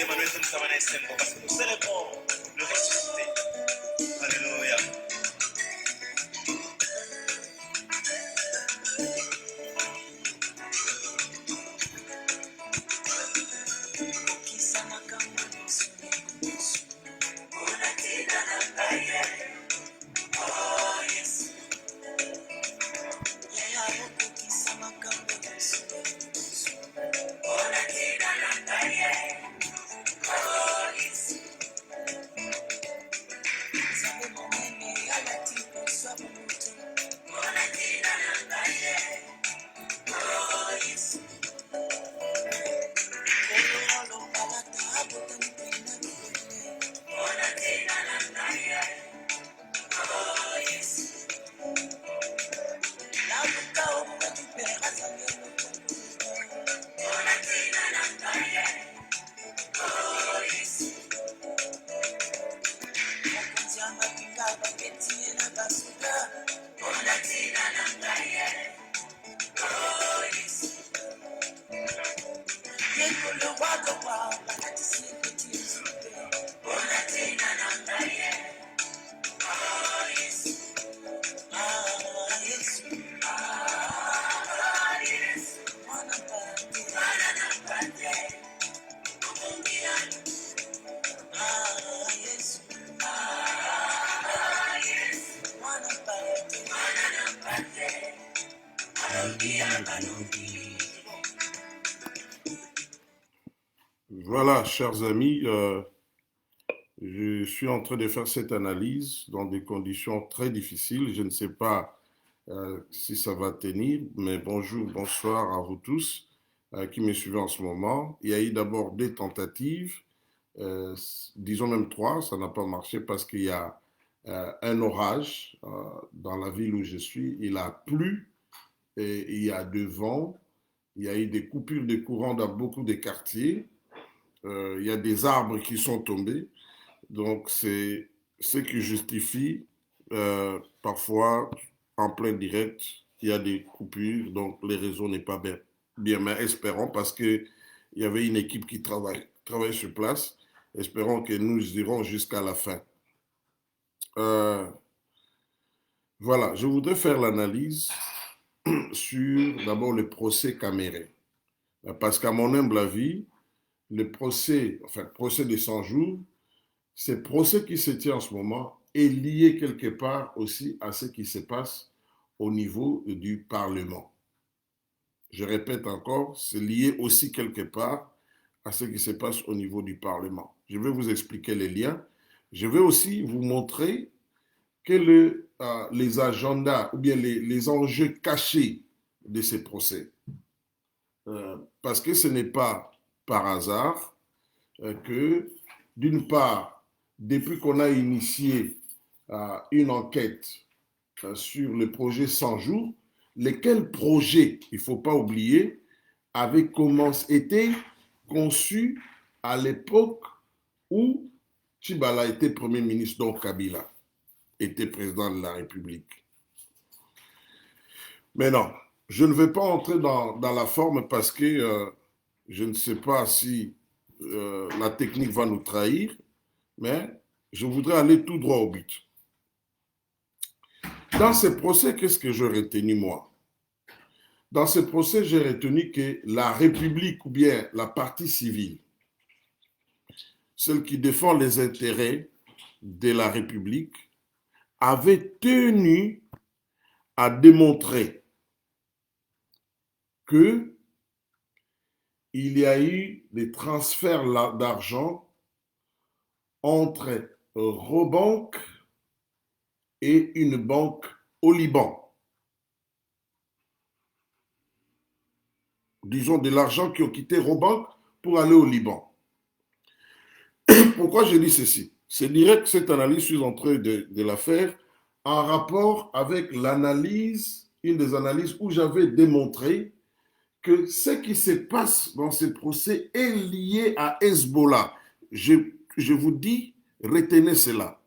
Emmanuel Samana Sembo, parce que nous célébrons le ressuscité. Alléluia. Voilà, chers amis, je suis en train de faire cette analyse dans des conditions très difficiles. Je ne sais pas si ça va tenir, mais bonjour, bonsoir à vous tous qui me suivez en ce moment. Il y a eu d'abord deux tentatives, disons même trois, ça n'a pas marché parce qu'il y a un orage dans la ville où je suis. Il a plu et il y a du vent. Il y a eu des coupures de courant dans beaucoup de quartiers. Il y a des arbres qui sont tombés. Donc, c'est ce qui justifie parfois en plein direct, il y a des coupures, donc les réseaux n'est pas bien. Mais espérons, parce qu'il y avait une équipe qui travaille sur place, espérons que nous irons jusqu'à la fin. Voilà, je voudrais faire l'analyse sur d'abord le procès Caméré. Parce qu'à mon humble avis, le procès des 100 jours, ce procès qui se tient en ce moment est lié quelque part aussi à ce qui se passe au niveau du Parlement. Je répète encore, c'est lié aussi quelque part à ce qui se passe au niveau du Parlement. Je vais vous expliquer les liens. Je vais aussi vous montrer quels sont les agendas ou bien les enjeux cachés de ces procès. Parce que ce n'est pas par hasard que, d'une part, depuis qu'on a initié une enquête sur le projet 100 jours, lesquels projets, il ne faut pas oublier, avaient été conçus à l'époque où Tshibala était Premier ministre, donc Kabila était président de la République. Mais non, je ne vais pas entrer dans la forme parce que je ne sais pas si la technique va nous trahir, mais je voudrais aller tout droit au but. Dans ce procès, qu'est-ce que j'ai retenu moi? Dans ce procès, j'ai retenu que la République ou bien la partie civile, celle qui défend les intérêts de la République, avait tenu à démontrer que il y a eu des transferts d'argent entre Robank et une banque au Liban. Disons de l'argent qui a quitté Robank pour aller au Liban. Pourquoi je dis ceci? C'est direct cette analyse, je suis en train de la faire en rapport avec l'analyse, une des analyses où j'avais démontré que ce qui se passe dans ce procès est lié à Hezbollah. Je vous dis, retenez cela.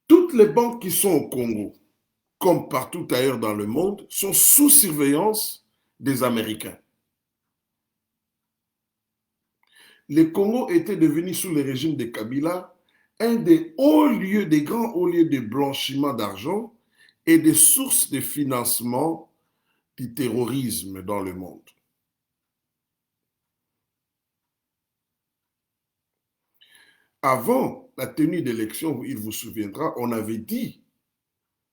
Toutes les banques qui sont au Congo, comme partout ailleurs dans le monde, sont sous surveillance des Américains. le Congo était devenu sous le régime de Kabila un des hauts lieux, des grands hauts lieux de blanchiment d'argent et des sources de financement du terrorisme dans le monde. Avant la tenue d'élections, il vous souviendra, on avait dit,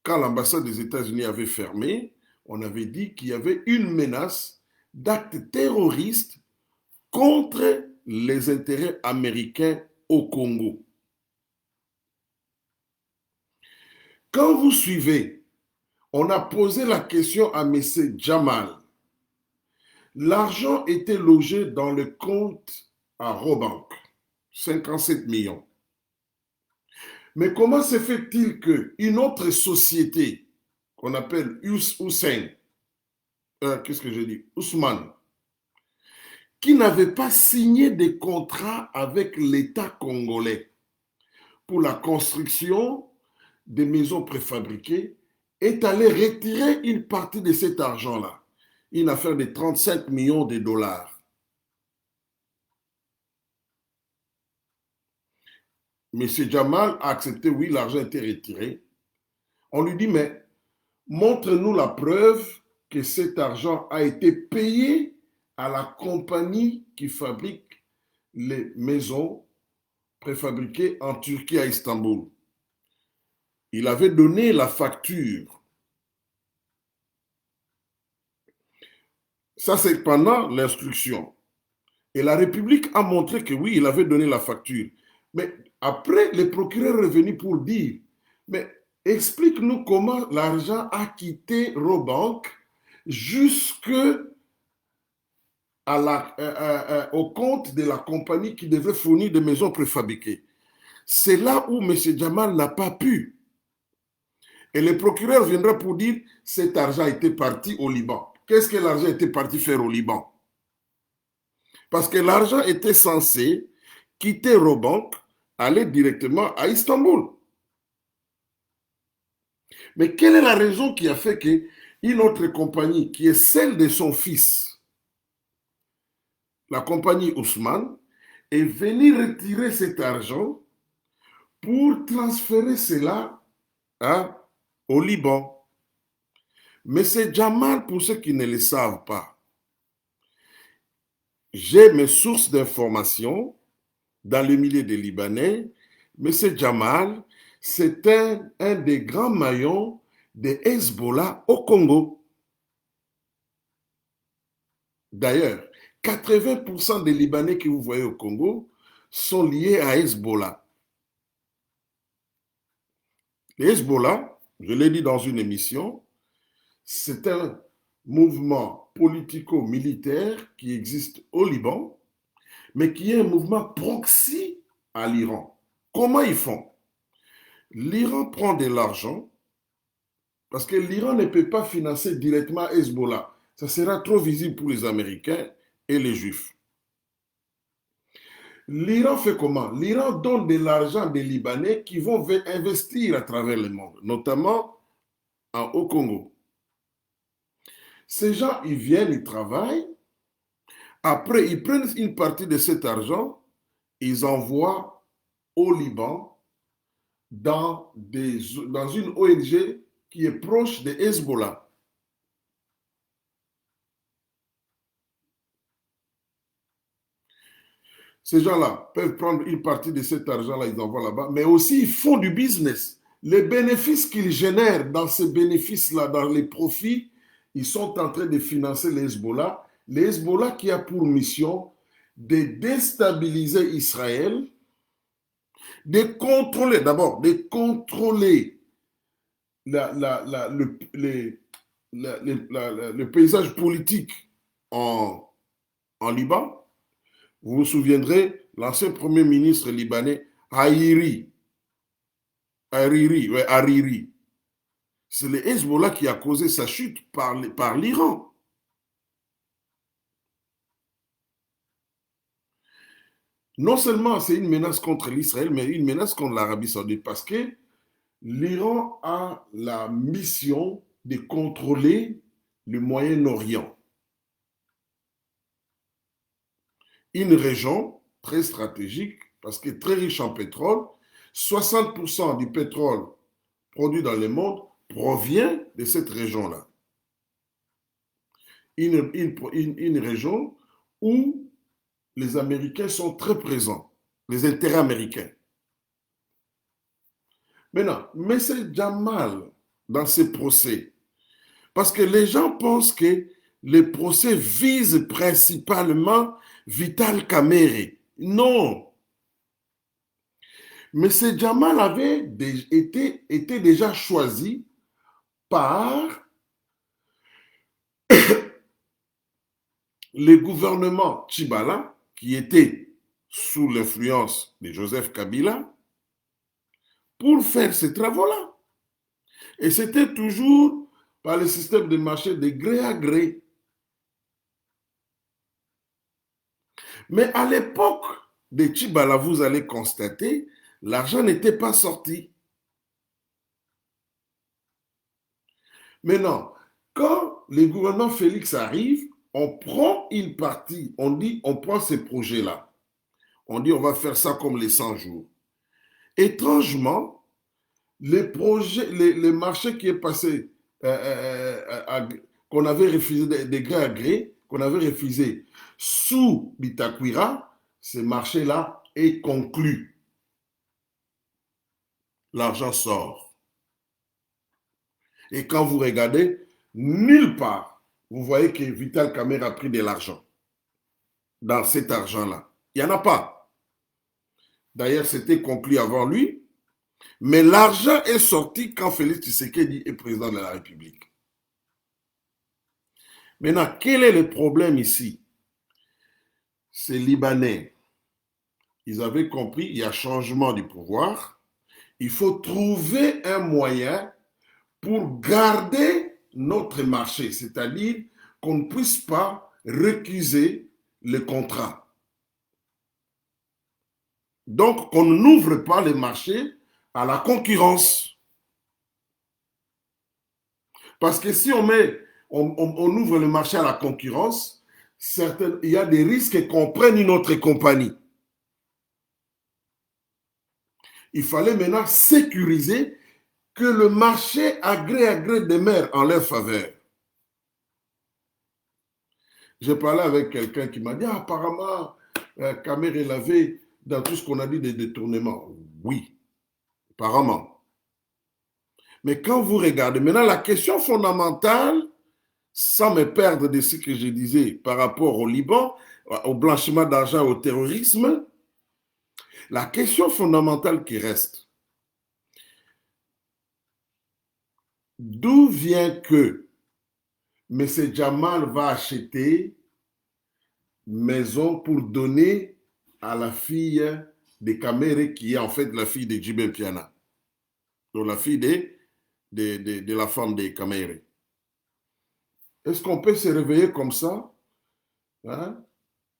quand l'ambassade des États-Unis avait fermé, on avait dit qu'il y avait une menace d'actes terroristes contre les intérêts américains au Congo. Quand vous suivez, on a posé la question à M. Jamal. L'argent était logé dans le compte à Robank, 57 millions. Mais comment se fait-il qu'une autre société qu'on appelle Hussein, qu'est-ce que je dis, Ousmane, qui n'avait pas signé des contrats avec l'État congolais pour la construction des maisons préfabriquées, est allé retirer une partie de cet argent-là, une affaire de 35 millions de dollars. M. Jamal a accepté, oui, l'argent a été retiré. On lui dit, mais montre-nous la preuve que cet argent a été payé à la compagnie qui fabrique les maisons préfabriquées en Turquie, à Istanbul. Il avait donné la facture. Ça, c'est pendant l'instruction. Et la République a montré que oui, il avait donné la facture. Mais après, le procureur est revenu pour dire, mais explique-nous comment l'argent a quitté Robank jusque au compte de la compagnie qui devait fournir des maisons préfabriquées. C'est là où M. Jamal n'a pas pu. Et le procureur viendra pour dire, cet argent était parti au Liban. Qu'est-ce que l'argent était parti faire au Liban? Parce que l'argent était censé quitter Robank, aller directement à Istanbul. Mais quelle est la raison qui a fait qu'une autre compagnie, qui est celle de son fils, la compagnie Ousmane, est venue retirer cet argent pour transférer cela au Liban? Mais c'est Jamal, pour ceux qui ne le savent pas, j'ai mes sources d'informations dans le milieu des Libanais. M. Jamal, c'est un des grands maillons de Hezbollah au Congo. D'ailleurs, 80% des Libanais que vous voyez au Congo sont liés à Hezbollah. Le Hezbollah, je l'ai dit dans une émission, c'est un mouvement politico-militaire qui existe au Liban, mais qui est un mouvement proxy à l'Iran. Comment ils font? L'Iran prend de l'argent parce que l'Iran ne peut pas financer directement Hezbollah. Ça sera trop visible pour les Américains et les Juifs. L'Iran fait comment? L'Iran donne de l'argent des Libanais qui vont investir à travers le monde, notamment au Congo. Ces gens, ils viennent, ils travaillent. Après, ils prennent une partie de cet argent, ils envoient au Liban dans une ONG qui est proche de Hezbollah. Ces gens-là peuvent prendre une partie de cet argent-là, ils envoient là-bas, mais aussi ils font du business. Les bénéfices qu'ils génèrent dans ces bénéfices-là, dans les profits, ils sont en train de financer les Hezbollah. Les Hezbollah qui a pour mission de déstabiliser Israël, de contrôler, d'abord, de contrôler le paysage politique en Liban. Vous vous souviendrez, l'ancien premier ministre libanais, Hariri, c'est le Hezbollah qui a causé sa chute par l'Iran. Non seulement c'est une menace contre l'Israël, mais une menace contre l'Arabie Saoudite, parce que l'Iran a la mission de contrôler le Moyen-Orient. Une région très stratégique parce que très riche en pétrole. 60% du pétrole produit dans le monde provient de cette région-là. Une région où les Américains sont très présents, les intérêts américains. Maintenant, M. Jamal, dans ces procès, parce que les gens pensent que les procès visent principalement Vital Kamerhe. Non. M. Jamal avait été déjà choisi par le gouvernement Tchibala, qui était sous l'influence de Joseph Kabila, pour faire ces travaux-là. Et c'était toujours par le système de marché de gré à gré. Mais à l'époque de Tchibala, vous allez constater, l'argent n'était pas sorti. Maintenant, quand le gouvernement Félix arrive, on prend une partie, on dit, on prend ces projets-là. On dit, on va faire ça comme les 100 jours. Étrangement, les marchés qui est passé, qu'on avait refusé de gré à gré, qu'on avait refusé sous Bitakwira, ce marché-là est conclu. L'argent sort. Et quand vous regardez, nulle part, vous voyez que Vital Kamerhe a pris de l'argent dans cet argent-là. Il n'y en a pas. D'ailleurs, c'était conclu avant lui, mais l'argent est sorti quand Félix Tshisekedi est président de la République. Maintenant, quel est le problème ici? Ces Libanais, ils avaient compris, il y a changement du pouvoir, il faut trouver un moyen pour garder notre marché, c'est-à-dire qu'on ne puisse pas récuser le contrat. Donc, qu'on n'ouvre pas le marché à la concurrence. Parce que si on ouvre le marché à la concurrence, il y a des risques qu'on prenne une autre compagnie. Il fallait maintenant sécuriser que le marché à gré demeure en leur faveur. J'ai parlé avec quelqu'un qui m'a dit, ah, apparemment, Kamerhe l'avait dans tout ce qu'on a dit des détournements. Oui, apparemment. Mais quand vous regardez, maintenant la question fondamentale, sans me perdre de ce que je disais par rapport au Liban, au blanchiment d'argent, au terrorisme, la question fondamentale qui reste, d'où vient que M. Jamal va acheter maison pour donner à la fille de Kamerhe, qui est en fait la fille de Djibril Piana, donc la fille de la femme de Kamerhe. Est-ce qu'on peut se réveiller comme ça, hein,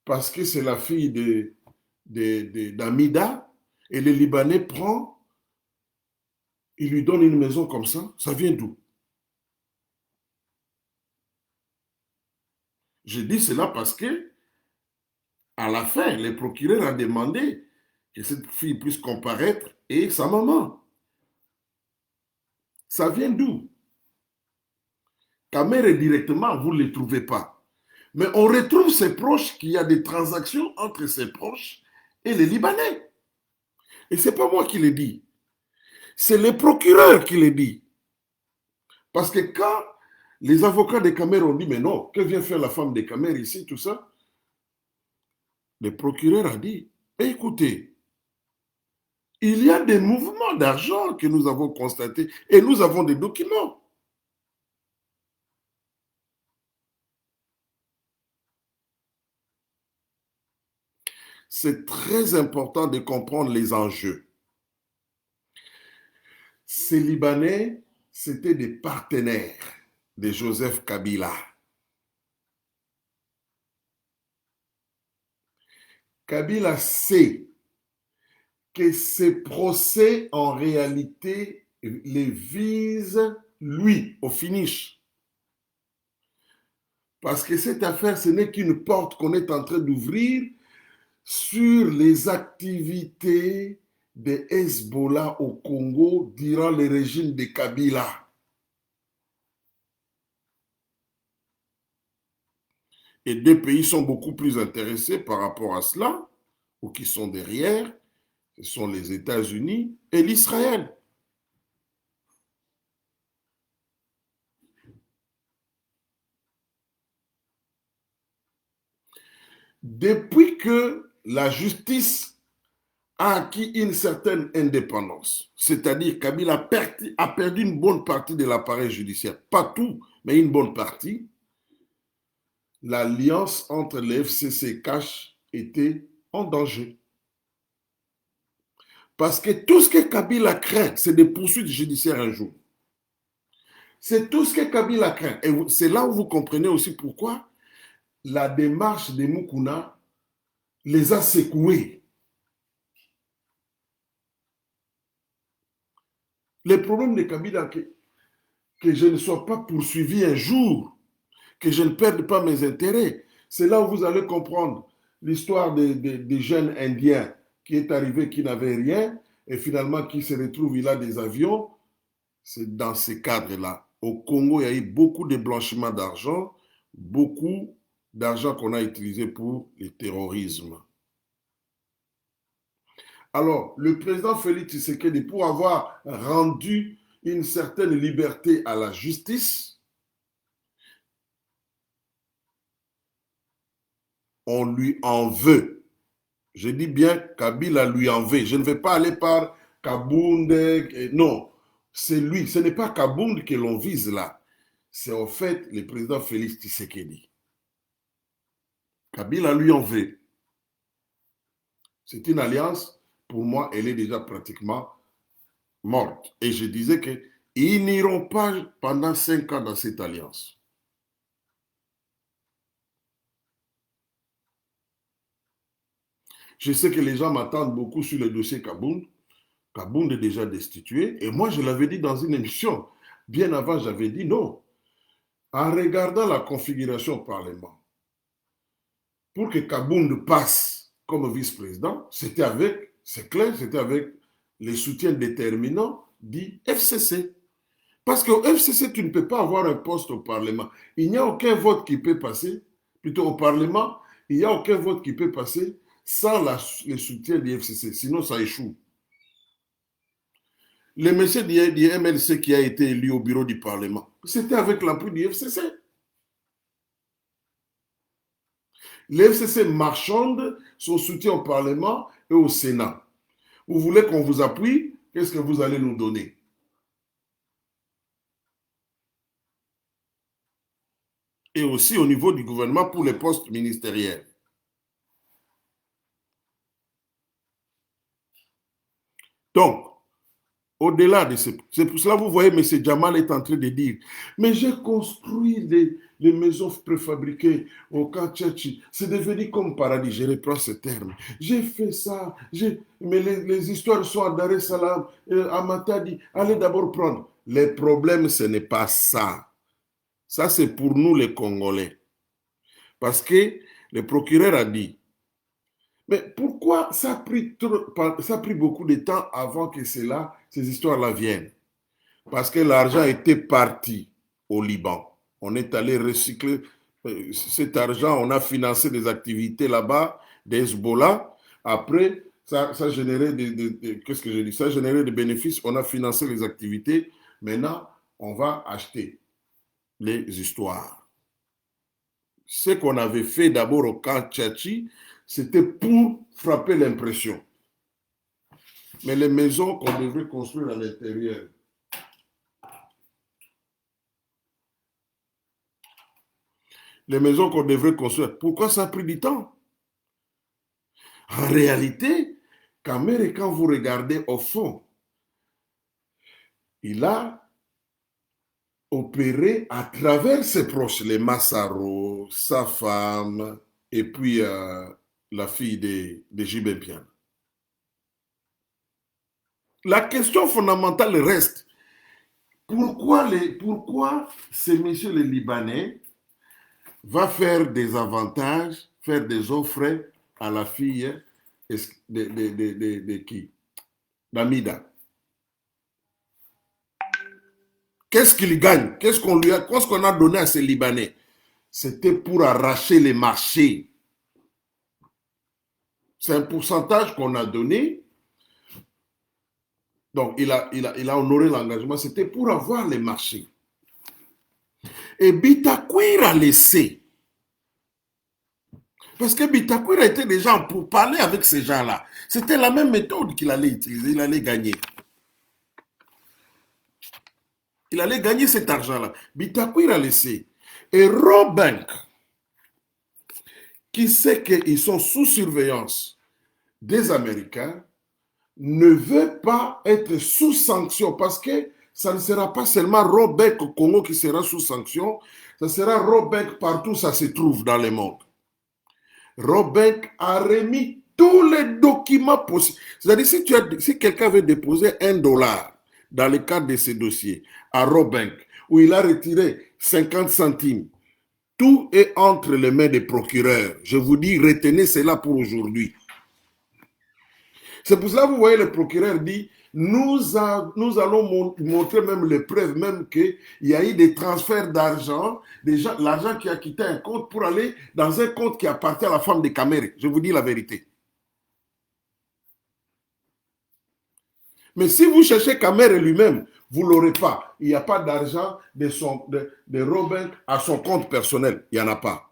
parce que c'est la fille d'Amida, et le Libanais prend, il lui donne une maison comme ça? Ça vient d'où? Je dis cela parce que, à la fin, le procureur a demandé que cette fille puisse comparaître et sa maman. Ça vient d'où? Kamerhe directement, vous ne les trouvez pas. Mais on retrouve ses proches, qu'il y a des transactions entre ses proches et les Libanais. Et ce n'est pas moi qui le dis. C'est le procureur qui le dit. Parce que quand les avocats de Kamerhe ont dit, mais non, que vient faire la femme de Kamerhe ici, tout ça? Le procureur a dit, écoutez, il y a des mouvements d'argent que nous avons constatés et nous avons des documents. C'est très important de comprendre les enjeux. Ces Libanais, c'était des partenaires de Joseph Kabila. Kabila sait que ces procès, en réalité, les visent lui, au finish. Parce que cette affaire, ce n'est qu'une porte qu'on est en train d'ouvrir sur les activités de Hezbollah au Congo durant le régime de Kabila. Et deux pays sont beaucoup plus intéressés par rapport à cela, ou qui sont derrière, ce sont les États-Unis et l'Israël. Depuis que la justice a acquis une certaine indépendance, c'est-à-dire Kabila a perdu une bonne partie de l'appareil judiciaire, pas tout, mais une bonne partie, l'alliance entre les FCC et Cash était en danger. Parce que tout ce que Kabila craint, c'est des poursuites judiciaires un jour. C'est tout ce que Kabila craint. Et c'est là où vous comprenez aussi pourquoi la démarche de Mukuna les a secoués. Le problème de Kabila, que je ne sois pas poursuivi un jour, que je ne perde pas mes intérêts. C'est là où vous allez comprendre l'histoire des jeunes Indiens qui est arrivé, qui n'avait rien, et finalement qui se retrouve, il a des avions. C'est dans ces cadres-là. Au Congo, il y a eu beaucoup de blanchiment d'argent, beaucoup d'argent qu'on a utilisé pour le terrorisme. Alors, le président Félix Tshisekedi, pour avoir rendu une certaine liberté à la justice, on lui en veut. Je dis bien Kabila lui en veut. Je ne vais pas aller par Kabounde. Non, c'est lui. Ce n'est pas Kabounde que l'on vise là. C'est en fait le président Félix Tshisekedi. Kabila lui en veut. C'est une alliance, pour moi, elle est déjà pratiquement morte. Et je disais qu'ils n'iront pas pendant 5 ans dans cette alliance. Je sais que les gens m'attendent beaucoup sur le dossier Kabound. Kabound est déjà destitué. Et moi, je l'avais dit dans une émission. Bien avant, j'avais dit non. En regardant la configuration au Parlement, pour que Kabound passe comme vice-président, c'était avec, c'est clair, c'était avec les soutiens déterminants du FCC. Parce qu'au FCC, tu ne peux pas avoir un poste au Parlement. Il n'y a aucun vote qui peut passer, plutôt au Parlement, il n'y a aucun vote qui peut passer sans le soutien du FCC, sinon ça échoue. Le monsieur du MLC qui a été élu au bureau du Parlement, c'était avec l'appui du FCC. Le FCC marchande son soutien au Parlement et au Sénat. Vous voulez qu'on vous appuie? Qu'est-ce que vous allez nous donner? Et aussi au niveau du gouvernement pour les postes ministériels. Donc, au-delà de ce... C'est pour cela que vous voyez, M. Jamal est en train de dire, mais j'ai construit les maisons préfabriquées au Kachachi. C'est devenu comme paradis, je reprends ce terme. J'ai fait ça, mais les histoires sont à Dar es Salaam, à Matadi. Allez d'abord prendre. Les problèmes, ce n'est pas ça. Ça, c'est pour nous les Congolais. Parce que le procureur a dit, mais pourquoi ça a pris beaucoup de temps avant que ces histoires-là viennent? Parce que l'argent était parti au Liban. On est allé recycler cet argent, on a financé des activités là-bas, des Hezbollah. Après, ça générait qu'est-ce que je dis? Ça générait des bénéfices, on a financé les activités. Maintenant, on va acheter les histoires. Ce qu'on avait fait d'abord au camp Tchachi, c'était pour frapper l'impression. Mais les maisons qu'on devrait construire à l'intérieur, les maisons qu'on devrait construire, pourquoi ça a pris du temps? En réalité, quand vous regardez au fond, il a opéré à travers ses proches, les Massaro, sa femme, et puis la fille de Jibé Pian. La question fondamentale reste, pourquoi ces messieurs les Libanais va faire des avantages, faire des offres à la fille de qui? D'Amida. Qu'est-ce qu'il gagne? Qu'est-ce qu'on a donné à ces Libanais? C'était pour arracher les marchés. C'est un pourcentage qu'on a donné. Donc, il a honoré l'engagement. C'était pour avoir les marchés. Et Bitakwir a laissé. Parce que Bitakwir était déjà pour parler avec ces gens-là. C'était la même méthode qu'il allait utiliser. Il allait gagner. Il allait gagner cet argent-là. Bitakwir a laissé. Et Robank, qui sait qu'ils sont sous surveillance des Américains, ne veut pas être sous sanction parce que ça ne sera pas seulement Robank au Congo qui sera sous sanction, ça sera Robank partout où ça se trouve dans le monde. Robank a remis tous les documents possibles. C'est-à-dire, si quelqu'un veut déposer $1 dans le cadre de ce dossier à Robank, où il a retiré 50 centimes, tout est entre les mains des procureurs. Je vous dis, retenez cela pour aujourd'hui. C'est pour cela que vous voyez le procureur dit, nous allons montrer même les preuves, même qu'il y a eu des transferts d'argent, l'argent qui a quitté un compte pour aller dans un compte qui appartient à la femme de Kamere. Je vous dis la vérité. Mais si vous cherchez Kamere lui-même, vous ne l'aurez pas. Il n'y a pas d'argent de Robin à son compte personnel. Il n'y en a pas.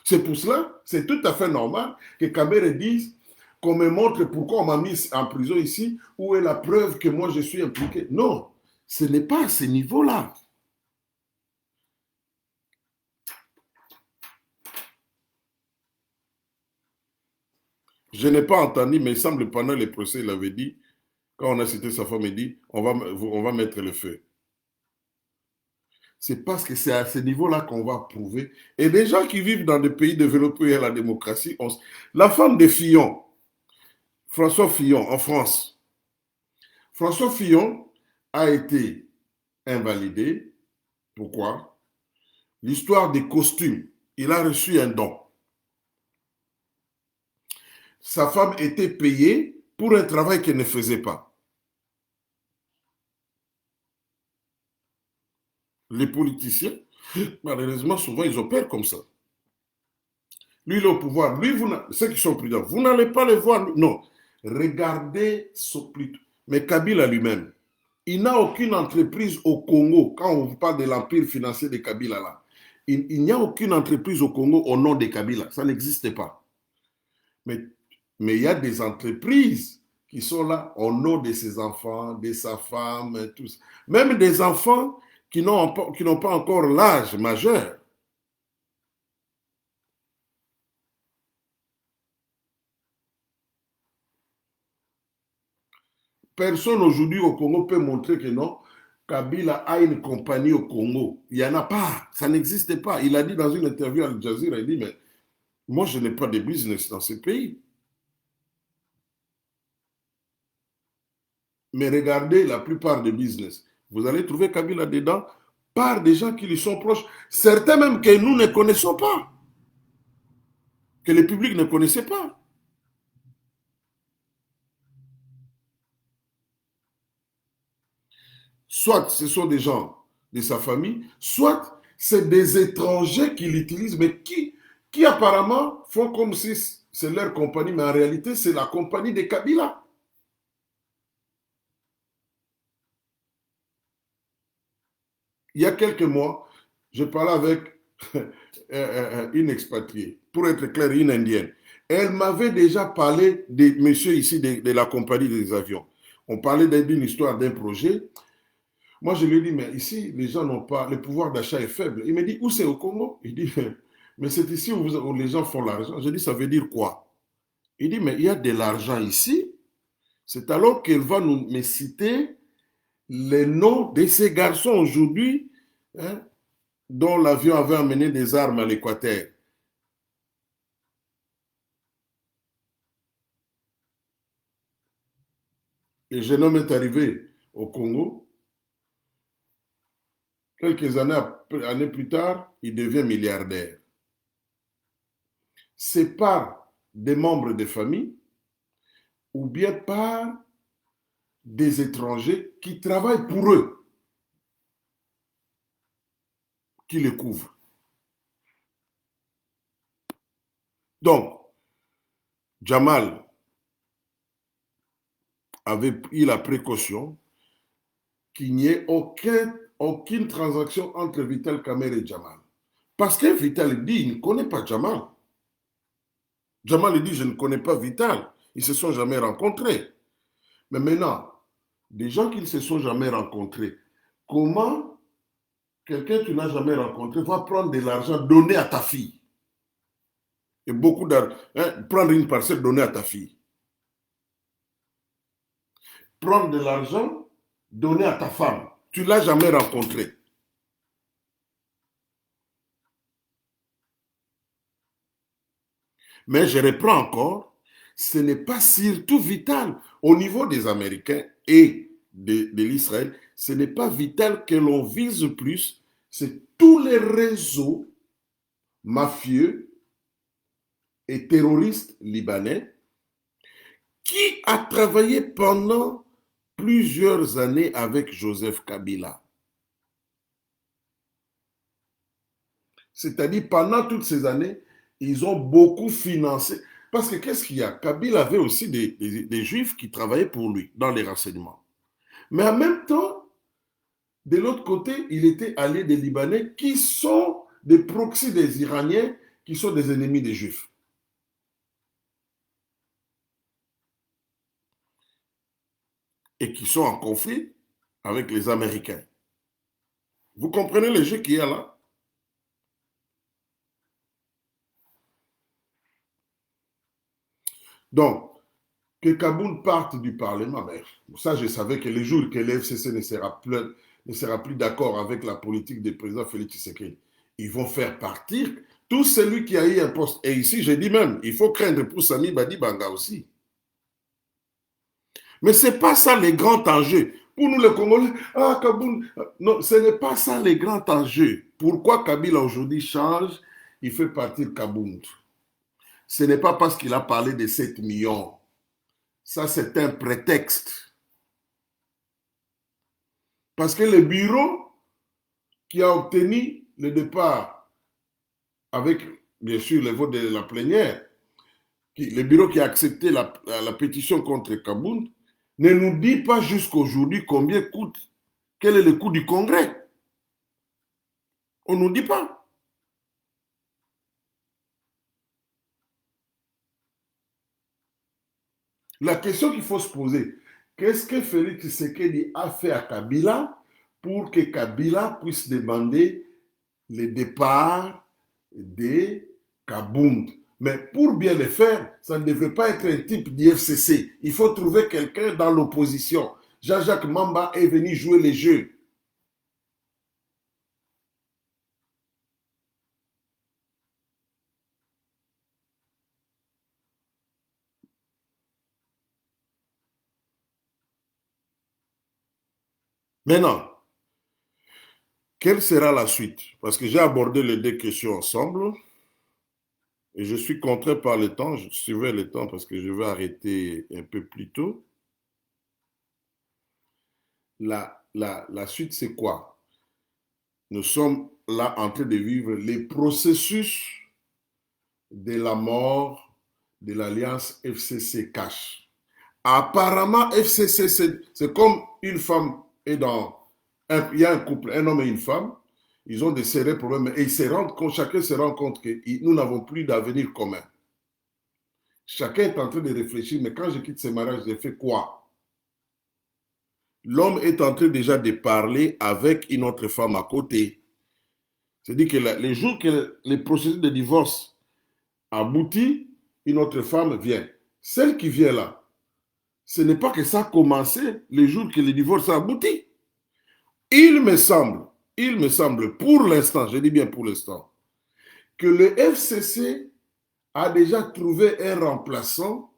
C'est pour cela, c'est tout à fait normal que Kamere dise qu'on me montre pourquoi on m'a mis en prison ici, où est la preuve que moi je suis impliqué. Non, ce n'est pas à ce niveau-là. Je n'ai pas entendu, mais il semble pendant les procès, il avait dit, quand on a cité sa femme, il dit, on va mettre le feu. C'est parce que c'est à ce niveau-là qu'on va prouver. Et les gens qui vivent dans des pays développés à la démocratie, la femme de Fillon, François Fillon, en France, François Fillon a été invalidé. Pourquoi? L'histoire des costumes. Il a reçu un don. Sa femme était payée pour un travail qu'elle ne faisait pas. Les politiciens, malheureusement, souvent, ils opèrent comme ça. Lui, il est au pouvoir. Lui, ceux qui sont prudents, vous n'allez pas le voir. Non. Regardez plutôt. Mais Kabila lui-même, il n'a aucune entreprise au Congo. Quand on parle de l'empire financier de Kabila, là, il n'y a aucune entreprise au Congo au nom de Kabila. Ça n'existe pas. Mais il y a des entreprises qui sont là au nom de ses enfants, de sa femme, tout ça. Même des enfants qui n'ont pas encore l'âge majeur. Personne aujourd'hui au Congo peut montrer que non, Kabila a une compagnie au Congo. Il n'y en a pas. Ça n'existe pas. Il a dit dans une interview à Al Jazeera, il dit, mais moi, je n'ai pas de business dans ce pays. Mais regardez la plupart des business. Vous allez trouver Kabila dedans par des gens qui lui sont proches. Certains même que nous ne connaissons pas. Que le public ne connaissait pas. Soit ce sont des gens de sa famille, soit c'est des étrangers qui l'utilisent, mais qui apparemment font comme si c'est leur compagnie, mais en réalité, c'est la compagnie de Kabila. Il y a quelques mois, je parlais avec une expatriée, pour être clair, une indienne. Elle m'avait déjà parlé des messieurs ici de la compagnie des avions. On parlait d'une histoire, d'un projet. Moi, je lui ai dit, mais ici, les gens n'ont pas, le pouvoir d'achat est faible. Il me dit, où c'est au Congo? Il dit, mais c'est ici où les gens font l'argent. Je dis, ça veut dire quoi? Il dit, mais il y a de l'argent ici. C'est alors qu'elle va me citer les noms de ces garçons aujourd'hui, hein, dont l'avion avait amené des armes à l'Équateur. Le jeune homme est arrivé au Congo. Quelques années plus tard, il devient milliardaire. c'est par des membres de famille ou bien par des étrangers qui travaillent pour eux, qui les couvrent. Donc, Jamal avait pris la précaution qu'il n'y ait aucune transaction entre Vital Kamerhe et Jamal. Parce que Vital dit, il ne connaît pas Jamal. Jamal dit, je ne connais pas Vital. Ils ne se sont jamais rencontrés. Mais maintenant, des gens qui ne se sont jamais rencontrés, comment quelqu'un que tu n'as jamais rencontré va prendre de l'argent donné à ta fille? Et beaucoup d'argent, prendre une parcelle donnée à ta fille. Prendre de l'argent donné à ta femme. Tu ne l'as jamais rencontré. Mais je reprends encore, ce n'est pas surtout vital au niveau des Américains et de l'Israël, ce n'est pas vital que l'on vise plus, c'est tous les réseaux mafieux et terroristes libanais qui a travaillé pendant plusieurs années avec Joseph Kabila. C'est-à-dire pendant toutes ces années, ils ont beaucoup financé. Parce que qu'est-ce qu'il y a? Kabila avait aussi des Juifs qui travaillaient pour lui dans les renseignements. Mais en même temps, de l'autre côté, il était allié des Libanais qui sont des proxys des Iraniens, qui sont des ennemis des Juifs. Et qui sont en conflit avec les Américains. Vous comprenez le jeu qu'il y a là? Donc, que Kaboul parte du Parlement, mais ça je savais que le jour que l'FCC ne sera plus d'accord avec la politique du président Félix Tshisekedi, ils vont faire partir tout celui qui a eu un poste. Et ici, je dis même, il faut craindre pour Sami Badi Banga aussi. Mais ce n'est pas ça les grands enjeux. Pour nous les Congolais, ah Kaboul, non, ce n'est pas ça les grands enjeux. Pourquoi Kabila aujourd'hui change, il fait partir Kaboul? Ce n'est pas parce qu'il a parlé de 7 millions. Ça, c'est un prétexte. Parce que le bureau qui a obtenu le départ avec, bien sûr, le vote de la plénière, le bureau qui a accepté la pétition contre Kaboul, ne nous dit pas jusqu'aujourd'hui combien coûte, quel est le coût du Congrès. On ne nous dit pas. La question qu'il faut se poser, qu'est-ce que Félix Tshisekedi a fait à Kabila pour que Kabila puisse demander le départ de Kabound? Mais pour bien le faire, ça ne devrait pas être un type d'IFCC. Il faut trouver quelqu'un dans l'opposition. Jean-Jacques Mamba est venu jouer les jeux. Maintenant, quelle sera la suite? Parce que j'ai abordé les deux questions ensemble et je suis contraint par le temps. Je suivais le temps parce que je vais arrêter un peu plus tôt. La suite, c'est quoi? Nous sommes là en train de vivre les processus de la mort de l'alliance FCC-Cash. Apparemment, FCC, c'est comme une femme et il y a un couple, un homme et une femme, ils ont des sérieux problèmes et chacun se rend compte que nous n'avons plus d'avenir commun. Chacun est en train de réfléchir, mais quand je quitte ce mariage, j'ai fait quoi? L'homme est en train déjà de parler avec une autre femme à côté. C'est-à-dire que les jours que le processus de divorce aboutit, une autre femme vient. Celle qui vient là, ce n'est pas que ça a commencé le jour que le divorce a abouti. Il me semble, pour l'instant, je dis bien pour l'instant, que le FCC a déjà trouvé un remplaçant,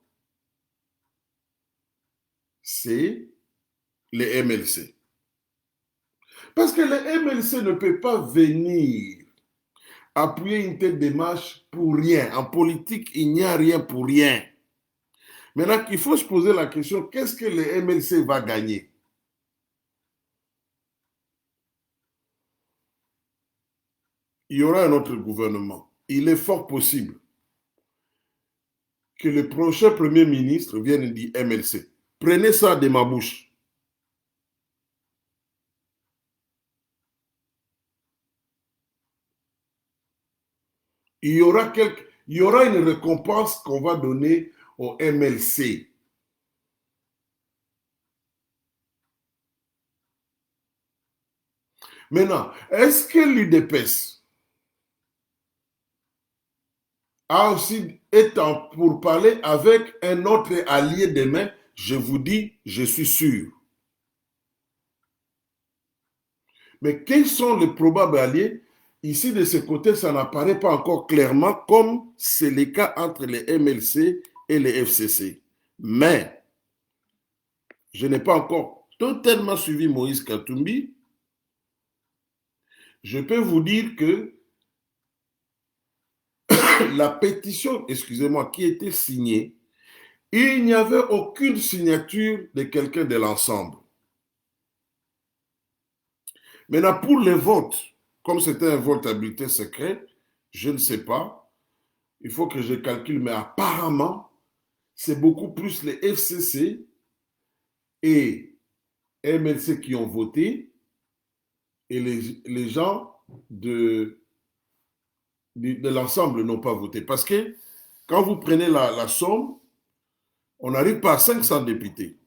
c'est le MLC. Parce que le MLC ne peut pas venir appuyer une telle démarche pour rien. En politique, il n'y a rien pour rien. Maintenant, il faut se poser la question, qu'est-ce que le MLC va gagner? Il y aura un autre gouvernement. Il est fort possible que le prochain Premier ministre vienne du MLC. Prenez ça de ma bouche. Il y aura une récompense qu'on va donner au MLC. Maintenant, est-ce que l'UDPS a aussi été pour parler avec un autre allié demain? Je vous dis, je suis sûr. Mais quels sont les probables alliés? Ici, de ce côté, ça n'apparaît pas encore clairement comme c'est le cas entre les MLC et les FCC. Mais je n'ai pas encore totalement suivi Moïse Katumbi. Je peux vous dire que la pétition, excusez-moi, qui était signée, il n'y avait aucune signature de quelqu'un de l'ensemble. Maintenant, pour les votes, comme c'était un vote à bulletin secret, je ne sais pas, il faut que je calcule, mais apparemment, c'est beaucoup plus les FCC et MLC qui ont voté et les gens de l'ensemble n'ont pas voté. Parce que quand vous prenez la somme, on n'arrive pas à 500 députés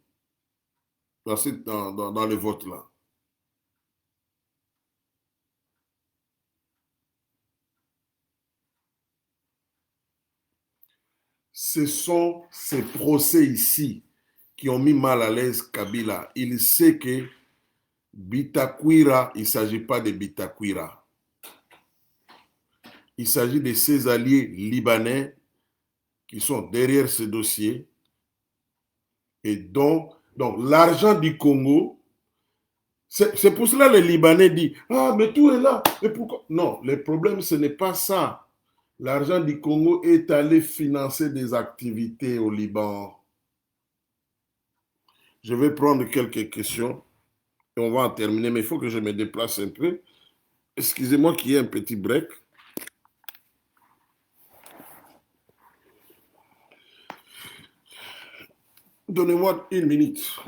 dans les votes-là. Ce sont ces procès ici qui ont mis mal à l'aise Kabila. Il sait que Bitakwira, il ne s'agit pas de Bitakwira. Il s'agit de ses alliés libanais qui sont derrière ce dossier. Et donc l'argent du Congo, c'est pour cela que les Libanais disent, ah, mais tout est là. Mais pourquoi? Non, le problème, ce n'est pas ça. L'argent du Congo est allé financer des activités au Liban. Je vais prendre quelques questions et on va en terminer, mais il faut que je me déplace un peu. Excusez-moi qu'il y ait un petit break. Donnez-moi une minute.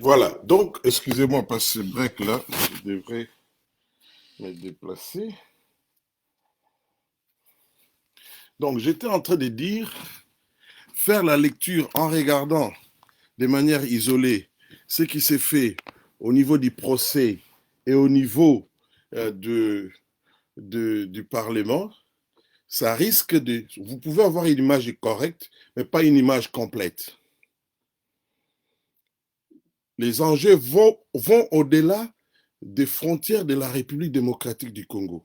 Voilà, donc, excusez-moi, parce que ce break-là, je devrais me déplacer. Donc, j'étais en train de dire, faire la lecture en regardant de manière isolée ce qui s'est fait au niveau du procès et au niveau du Parlement, ça risque de... Vous pouvez avoir une image correcte, mais pas une image complète. Les enjeux vont au-delà des frontières de la République démocratique du Congo.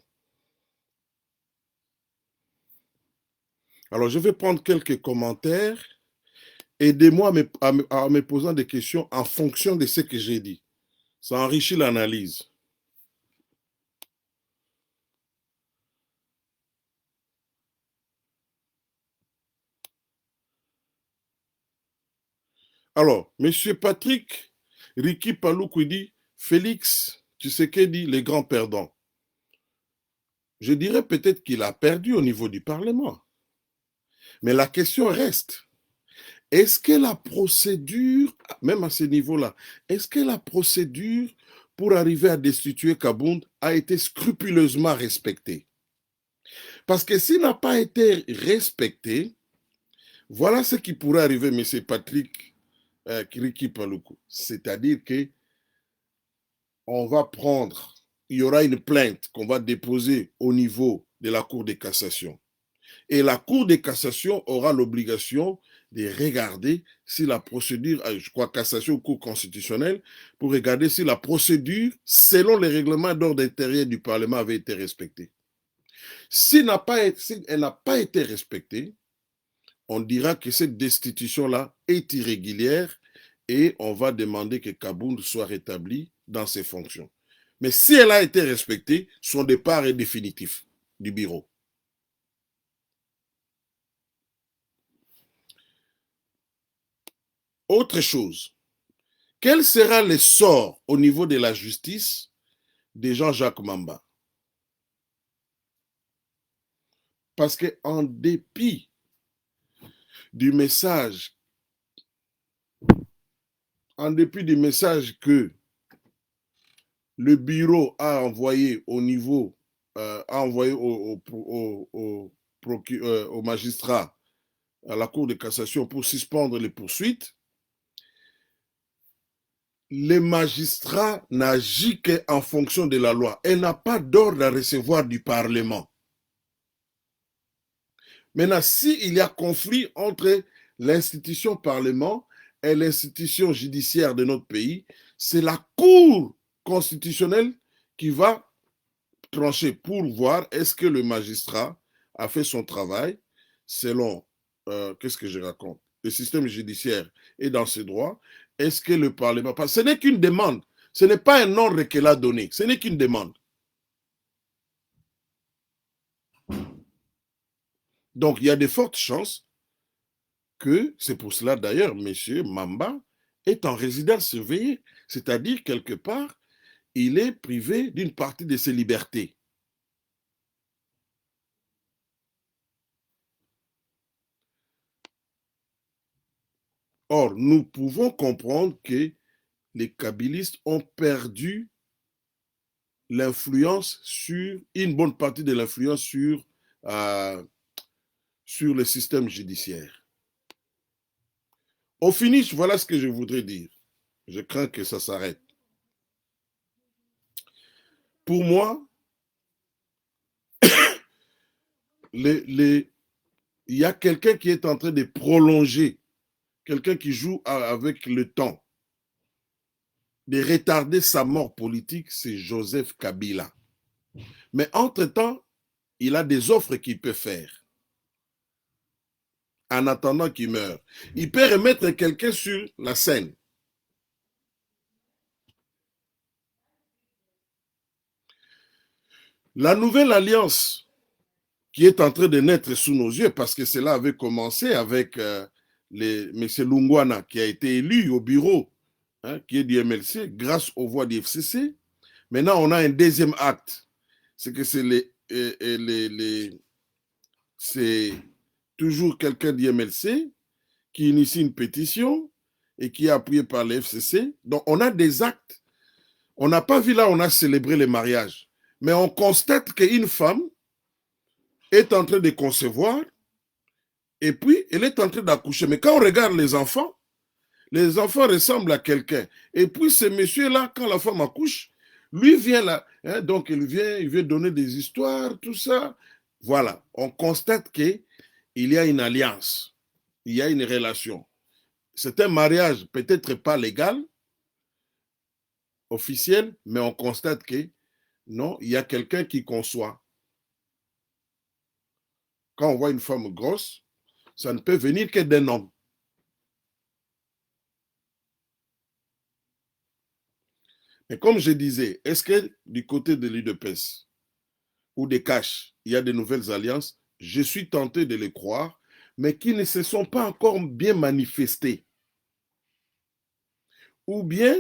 Alors, je vais prendre quelques commentaires. Aidez-moi en me posant des questions en fonction de ce que j'ai dit. Ça enrichit l'analyse. Alors, M. Patrick Riki Paloukou dit, Félix Tshisekedi, les grands perdants. Je dirais peut-être qu'il a perdu au niveau du Parlement. Mais la question reste, est-ce que la procédure, même à ce niveau-là, est-ce que la procédure pour arriver à destituer Kabound a été scrupuleusement respectée? Parce que s'il n'a pas été respecté, voilà ce qui pourrait arriver, M. Patrick Riki Paloukou. C'est-à-dire que on va prendre, il y aura une plainte qu'on va déposer au niveau de la Cour de cassation. Et la Cour de cassation aura l'obligation de regarder si la procédure, je crois cassation ou Cour constitutionnelle, pour regarder si la procédure, selon les règlements d'ordre intérieur du Parlement, avait été respectée. Si elle n'a pas été respectée, on dira que cette destitution-là est irrégulière et on va demander que Kabound soit rétabli dans ses fonctions. Mais si elle a été respectée, son départ est définitif du bureau. Autre chose, quel sera le sort au niveau de la justice de Jean-Jacques Mamba? Parce qu'en dépit du message, que le bureau a envoyé au niveau, au magistrat, à la Cour de cassation pour suspendre les poursuites, le magistrat n'agit qu'en fonction de la loi. Elle n'a pas d'ordre à recevoir du Parlement. Maintenant, s'il y a conflit entre l'institution Parlement et l'institution judiciaire de notre pays, c'est la Cour constitutionnelle qui va trancher pour voir est-ce que le magistrat a fait son travail selon, qu'est-ce que je raconte, le système judiciaire est dans ses droits. Est-ce que le Parlement, parce que ce n'est qu'une demande, ce n'est pas un ordre qu'elle a donné, ce n'est qu'une demande. Donc, il y a de fortes chances que, c'est pour cela d'ailleurs, M. Mamba est en résidence surveillée, c'est-à-dire quelque part, il est privé d'une partie de ses libertés. Or, nous pouvons comprendre que les kabylistes ont perdu l'influence sur, une bonne partie de l'influence sur le système judiciaire. Au finish, voilà ce que je voudrais dire. Je crains que ça s'arrête. Pour moi, il y a quelqu'un qui est en train de prolonger, quelqu'un qui joue avec le temps, de retarder sa mort politique, c'est Joseph Kabila. Mais entre-temps, il a des offres qu'il peut faire. En attendant qu'il meure. Il peut remettre quelqu'un sur la scène. La nouvelle alliance qui est en train de naître sous nos yeux, parce que cela avait commencé avec M. Lungwana, qui a été élu au bureau, qui est du MLC, grâce aux voix du FCC. Maintenant, on a un deuxième acte. C'est que c'est toujours quelqu'un du MLC qui initie une pétition et qui est appuyé par le FCC. Donc, on a des actes. On n'a pas vu là, on a célébré les mariages. Mais on constate qu'une femme est en train de concevoir et puis elle est en train d'accoucher. Mais quand on regarde les enfants ressemblent à quelqu'un. Et puis ce monsieur-là, quand la femme accouche, lui vient là. Donc il vient donner des histoires, tout ça. Voilà, on constate qu'il y a une alliance, il y a une relation. C'est un mariage peut-être pas légal, officiel, mais on constate que non, il y a quelqu'un qui conçoit. Quand on voit une femme grosse, ça ne peut venir que d'un homme. Mais comme je disais, est-ce que du côté de l'UDPS ou des Cash, il y a de nouvelles alliances? Je suis tenté de les croire, mais qui ne se sont pas encore bien manifestées. ou bien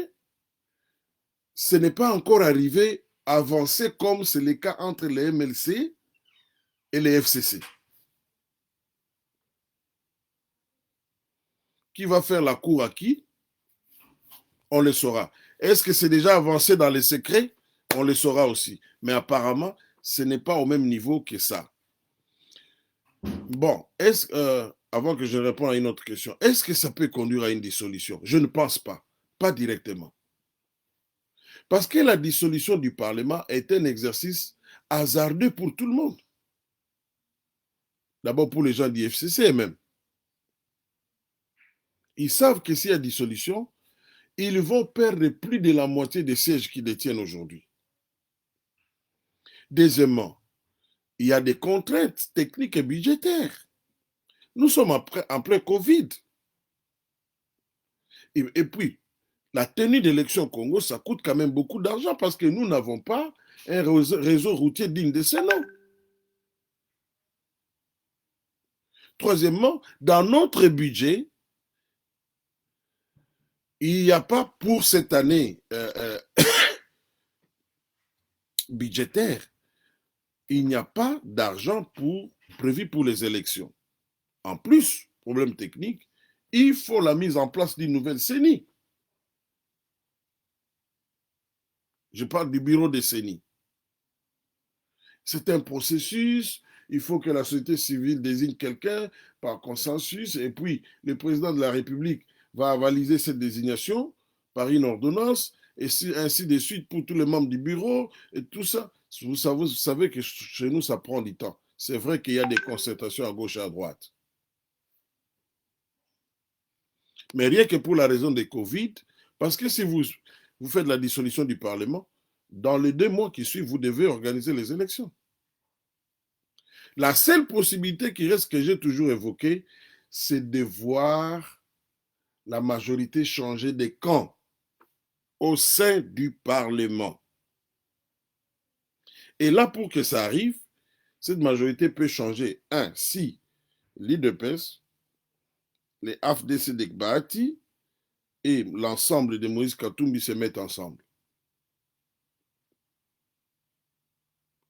ce n'est pas encore arrivé à avancer comme c'est le cas entre les MLC et les FCC. Qui va faire la cour à qui? On le saura. Est-ce que c'est déjà avancé dans les secrets? On le saura aussi. Mais apparemment, ce n'est pas au même niveau que ça. Bon, avant que je réponde à une autre question, est-ce que ça peut conduire à une dissolution? Je ne pense pas. Pas directement. Parce que la dissolution du Parlement est un exercice hasardeux pour tout le monde. D'abord pour les gens du FCC même. Ils savent que s'il y a dissolution, ils vont perdre plus de la moitié des sièges qu'ils détiennent aujourd'hui. Deuxièmement, il y a des contraintes techniques et budgétaires. Nous sommes en plein Covid. Et puis, la tenue d'élections au Congo, ça coûte quand même beaucoup d'argent parce que nous n'avons pas un réseau routier digne de ce nom. Troisièmement, dans notre budget, il n'y a pas pour cette année budgétaire, il n'y a pas d'argent prévu pour les élections. En plus, problème technique, il faut la mise en place d'une nouvelle CENI. Je parle du bureau de CENI. C'est un processus, il faut que la société civile désigne quelqu'un par consensus, et puis le président de la République va avaliser cette désignation par une ordonnance, et ainsi de suite pour tous les membres du bureau, et tout ça. Vous savez que chez nous, ça prend du temps. C'est vrai qu'il y a des concertations à gauche et à droite. Mais rien que pour la raison des Covid, parce que si vous faites la dissolution du Parlement, dans les 2 mois qui suivent, vous devez organiser les élections. La seule possibilité qui reste, que j'ai toujours évoquée, c'est de voir la majorité changer de camp au sein du Parlement. Et là, pour que ça arrive, cette majorité peut changer. Si l'IDPS, les AFDC d'Ekbati et l'ensemble de Moïse Katumbi se mettent ensemble.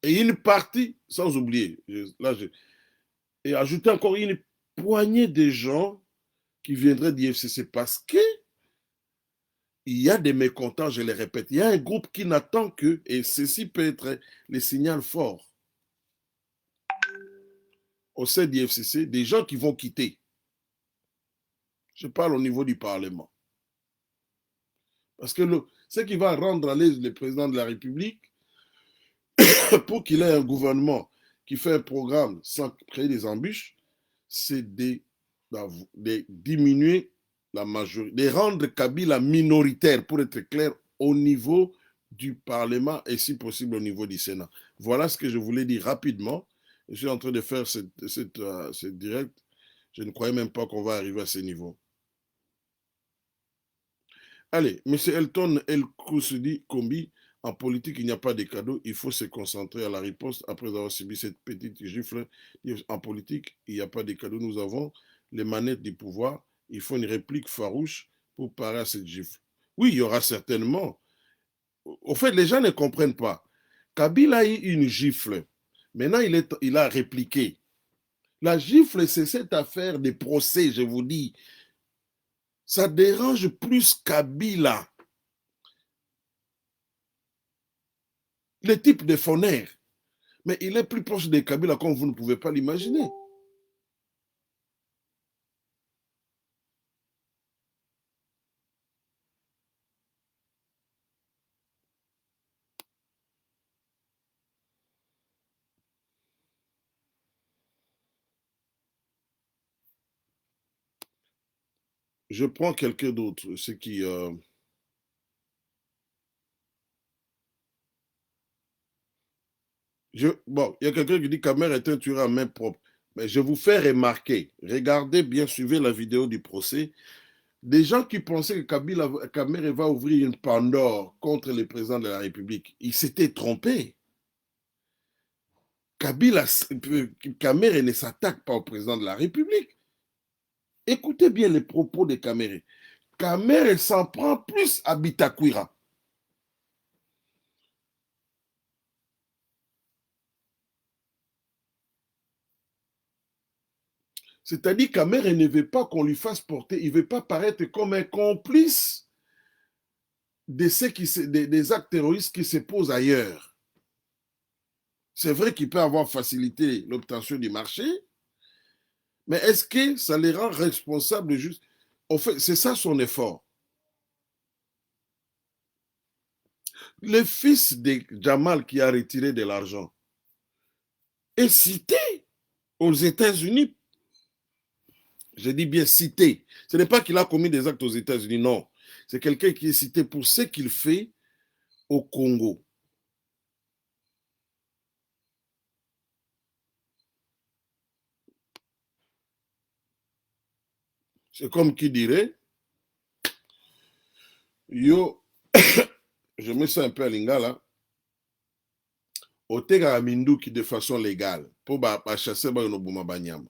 Et une partie, sans oublier, et ajouter encore une poignée de gens qui viendraient du FCC parce que il y a des mécontents, je les répète. Il y a un groupe qui n'attend que, et ceci peut être le signal fort au sein du FCC, des gens qui vont quitter. Je parle au niveau du Parlement. Parce que ce qui va rendre à l'aise le président de la République, pour qu'il ait un gouvernement qui fait un programme sans créer des embûches, c'est de diminuer la majorité, de rendre Kabila minoritaire, pour être clair, au niveau du Parlement et si possible au niveau du Sénat. Voilà ce que je voulais dire rapidement. Je suis en train de faire cette direct. Je ne croyais même pas qu'on va arriver à ce niveau. Allez, M. Elton El Kousedi Kombi, en politique, il n'y a pas de cadeau. Il faut se concentrer à la riposte après avoir subi cette petite gifle. En politique, il n'y a pas de cadeau. Nous avons les manettes du pouvoir. Il faut une réplique farouche pour parer à cette gifle. Oui, il y aura certainement. Au fait, les gens ne comprennent pas. Kabila a eu une gifle. Maintenant, il a répliqué. La gifle, c'est cette affaire des procès, je vous dis. Ça dérange plus Kabila. Le type de Foner. Mais il est plus proche de Kabila comme vous ne pouvez pas l'imaginer. Je prends quelqu'un d'autre, ce qui... Bon, il y a quelqu'un qui dit que Kamer est un tueur à main propre. Mais je vous fais remarquer, regardez bien, suivez la vidéo du procès, des gens qui pensaient que Kamer va ouvrir une Pandore contre le président de la République, ils s'étaient trompés. Kamer ne s'attaque pas au président de la République. Écoutez bien les propos de Kamer. Kamer, elle s'en prend plus à Bitakwira. C'est-à-dire qu'Amer, elle ne veut pas qu'on lui fasse porter, il ne veut pas paraître comme un complice de des actes terroristes qui se posent ailleurs. C'est vrai qu'il peut avoir facilité l'obtention du marché, mais est-ce que ça les rend responsables juste? En fait, c'est ça son effort. Le fils de Jamal qui a retiré de l'argent est cité aux États-Unis. Je dis bien cité. Ce n'est pas qu'il a commis des actes aux États-Unis, non. C'est quelqu'un qui est cité pour ce qu'il fait au Congo. C'est comme qui dirait, yo, je mets ça un peu à lingala, otega minduki de façon légale, pour chasser no banyama.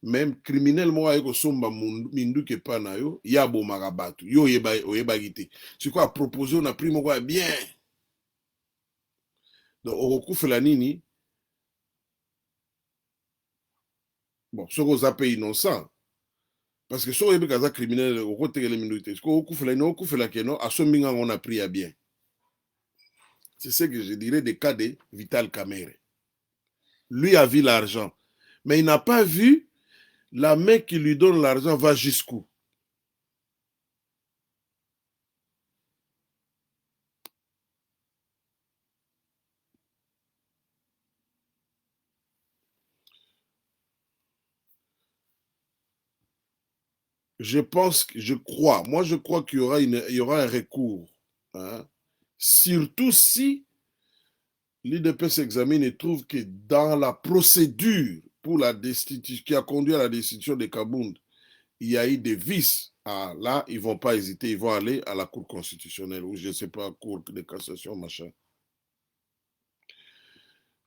Même criminel mo ayeko somba minduki pa na yo, ya bomaka bato, yo oyebaki te. C'est quoi proposer on a pris moko bien. Donc okokufela nini? Bon, soki oza pe innocent. Parce que soki oyebi kaza criminel okotekele minduki te. Soki okufela keno asombi nga on a pris à bien. C'est ce que je dirais des cas de Vital Kamerhe. Lui a vu l'argent, mais il n'a pas vu la main qui lui donne l'argent va jusqu'où. Je pense, moi je crois qu'il y aura un recours. Hein. Surtout si l'IDP s'examine et trouve que dans la procédure pour la destitution, qui a conduit à la destitution de Kabound, il y a eu des vices. Ah, là, ils ne vont pas hésiter, ils vont aller à la Cour constitutionnelle ou je ne sais pas, Cour de cassation, machin.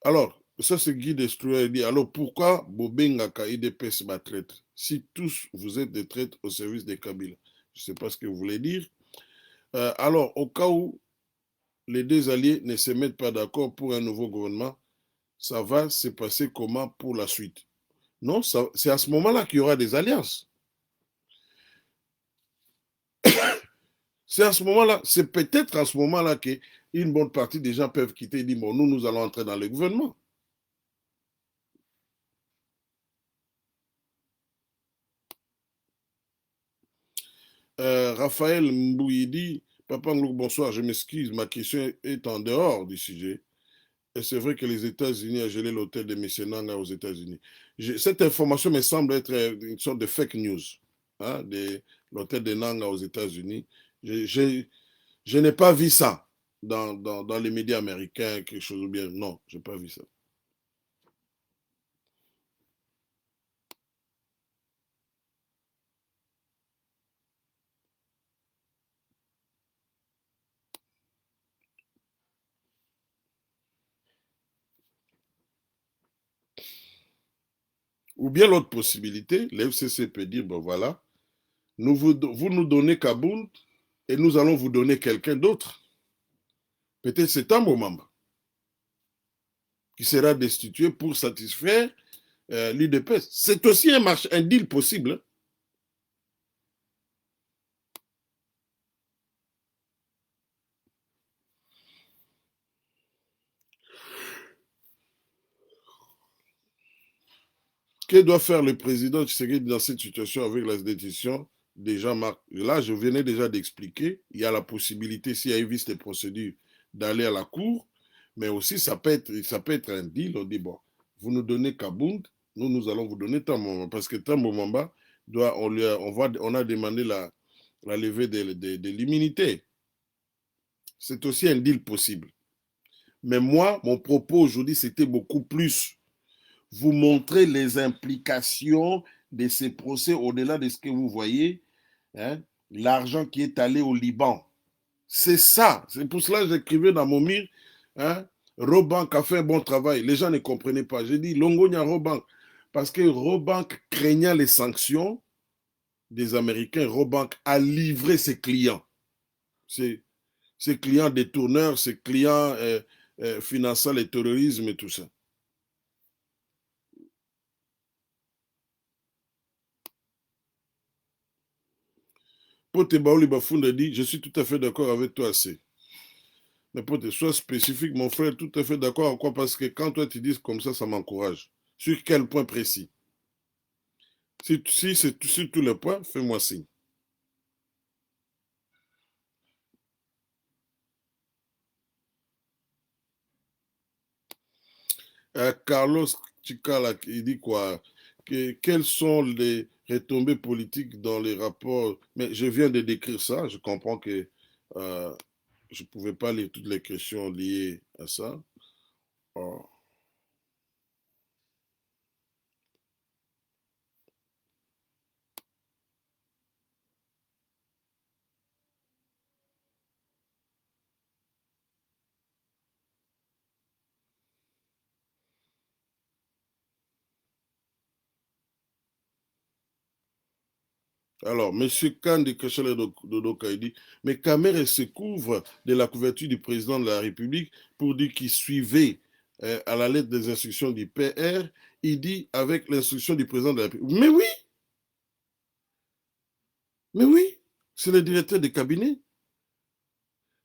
Alors, ça c'est Guy Destruer dit, alors pourquoi Bobengaka IDPS ma traître? Si tous vous êtes des traîtres au service des Kabila. Je ne sais pas ce que vous voulez dire. Alors, au cas où les deux alliés ne se mettent pas d'accord pour un nouveau gouvernement, ça va se passer comment pour la suite? Non, c'est à ce moment-là qu'il y aura des alliances. C'est à ce moment-là, c'est peut-être à ce moment-là qu'une bonne partie des gens peuvent quitter et dire, bon, nous allons entrer dans le gouvernement. Raphaël Mbouidi, Papa Nglouk, bonsoir, je m'excuse, ma question est en dehors du sujet. Et c'est vrai que les États-Unis ont gelé l'hôtel de M. Nanga aux États-Unis. Cette information me semble être une sorte de fake news, hein, de l'hôtel de Nanga aux États-Unis. Je n'ai pas vu ça dans les médias américains, quelque chose ou bien. Non, je n'ai pas vu ça. Ou bien l'autre possibilité, l'FCC peut dire, ben voilà, vous nous donnez Kaboul et nous allons vous donner quelqu'un d'autre. Peut-être c'est Tambo Mamba qui sera destitué pour satisfaire l'UDPS. C'est aussi un deal possible. Hein. Que doit faire le président Tshisekedi dans cette situation avec la décision de Jean-Marc? Là, je venais déjà d'expliquer, il y a la possibilité, s'il y a eu vice de procédure, d'aller à la cour, mais aussi ça peut être un deal, on dit, bon, vous nous donnez Kabound, nous allons vous donner Tambomamba, parce que Tambomamba, on a demandé la levée de l'immunité. C'est aussi un deal possible. Mais moi, mon propos aujourd'hui, c'était beaucoup plus vous montrer les implications de ces procès au-delà de ce que vous voyez, hein, l'argent qui est allé au Liban. C'est ça. C'est pour cela que j'écrivais dans mon mire, hein, Robank a fait un bon travail. Les gens ne comprenaient pas. J'ai dit Longonia Robank. Parce que Robank craignait les sanctions. des Américains, Robank a livré ses clients, ses, ses clients détourneurs, ses clients finançant le terrorisme et tout ça. Pote Baouli Bafunda dit, je suis tout à fait d'accord avec toi, c'est. Mais Pote, sois spécifique, mon frère, tout à fait d'accord. Quoi? Parce que quand toi tu dis comme ça m'encourage. Sur quel point précis? Si c'est sur tous les points, fais-moi signe. Carlos Chicala, il dit quoi? Quelles sont les retombées politiques dans les rapports? Mais je viens de décrire ça, je comprends que euh, je ne pouvais pas lire toutes les questions liées à ça. Oh. Alors, M. Khan de Kachale Dodoka, il dit, mais Kamere se couvre de la couverture du président de la République pour dire qu'il suivait à la lettre des instructions du PR, il dit avec l'instruction du président de la République. Mais oui, c'est le directeur de cabinet.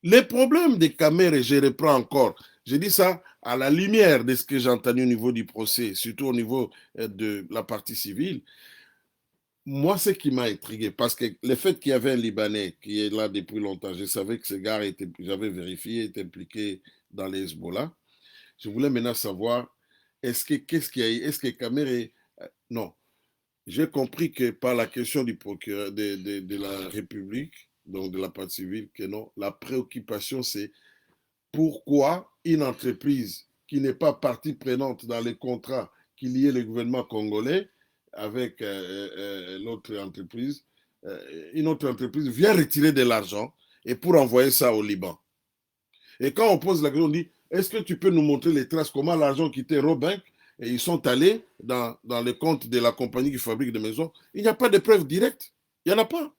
Les problèmes des Kamere, je reprends encore, je dis ça à la lumière de ce que j'ai entendu au niveau du procès, surtout au niveau de la partie civile. Moi, ce qui m'a intrigué, parce que le fait qu'il y avait un Libanais qui est là depuis longtemps, je savais que ce gars était, j'avais vérifié, était impliqué dans les Hezbollah. Je voulais maintenant savoir, qu'est-ce qu'il y a eu, est-ce que Kamere, non, j'ai compris que par la question du procureur de la République, donc de la partie civile, que non, la préoccupation c'est pourquoi une entreprise qui n'est pas partie prenante dans les contrats qui liaient le gouvernement congolais avec l'autre entreprise, une autre entreprise vient retirer de l'argent et pour envoyer ça au Liban. Et quand on pose la question, on dit, est-ce que tu peux nous montrer les traces, comment l'argent quittait Robank et ils sont allés dans les comptes de la compagnie qui fabrique des maisons? Il n'y a pas de preuves directes. Il n'y en a pas.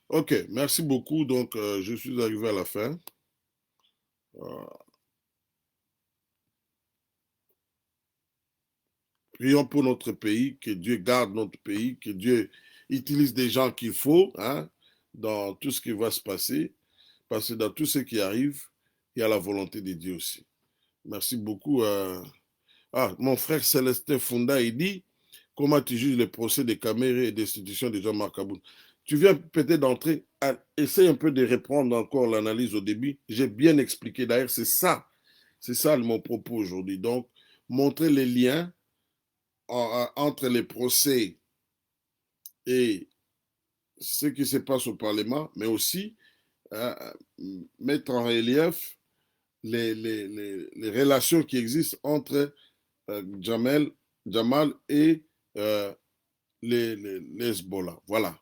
Ok, merci beaucoup. Donc, je suis arrivé à la fin. Euh, Prions pour notre pays, que Dieu garde notre pays, que Dieu utilise des gens qu'il faut hein, dans tout ce qui va se passer, parce que dans tout ce qui arrive, il y a la volonté de Dieu aussi. Merci beaucoup. Ah, mon frère Célestin Funda, il dit, comment tu juges le procès des caméras et destitution de Jean-Marc Aboun? Tu viens peut-être d'entrer, essaye un peu de reprendre encore l'analyse au début. J'ai bien expliqué, d'ailleurs, c'est ça mon propos aujourd'hui. Donc, montrer les liens entre les procès et ce qui se passe au Parlement, mais aussi euh, mettre en relief les relations qui existent entre Jamal et euh, les Hezbollah. Voilà.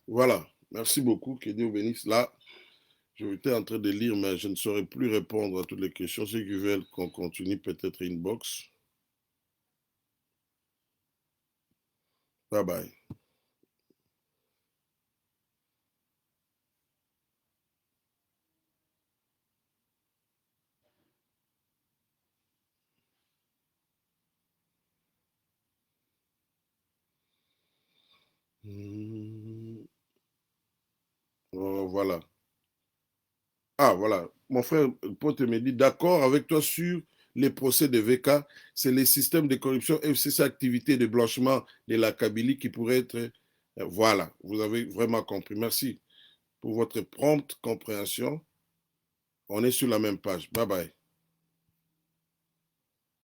Voilà. Merci beaucoup. Que Dieu vous bénisse. Là, je étais en train de lire, mais je ne saurais plus répondre à toutes les questions. Ceux qui veulent qu'on continue, peut-être inbox. Bye bye. Voilà. Ah, voilà. Mon frère Pote me dit d'accord avec toi sur les procès de VK. C'est les systèmes de corruption, FCC, activité de blanchiment de la Kabylie qui pourrait être. Voilà, vous avez vraiment compris. Merci pour votre prompte compréhension. On est sur la même page. Bye bye.